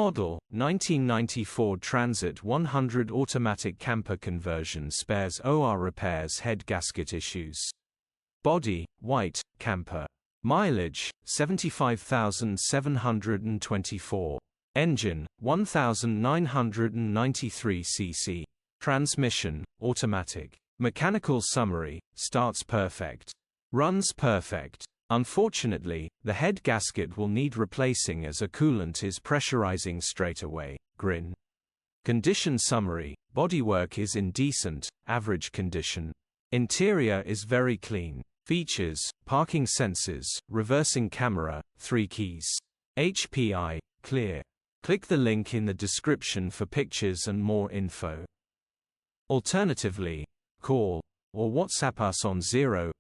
model, 1994 Transit 100 automatic camper conversion spares OR repairs head gasket issues. Body, white, camper. Mileage, 75,724. Engine, 1,993 cc. Transmission, automatic. Mechanical summary, starts perfect. Runs perfect. Unfortunately, the head gasket will need replacing as a coolant is pressurizing straightaway. Grin. Condition summary, bodywork is in decent, average condition. Interior is very clean. Features, parking sensors, reversing camera, 3 keys. HPI, clear. Click the link in the description for pictures and more info. Alternatively, call or WhatsApp us on 07401199723.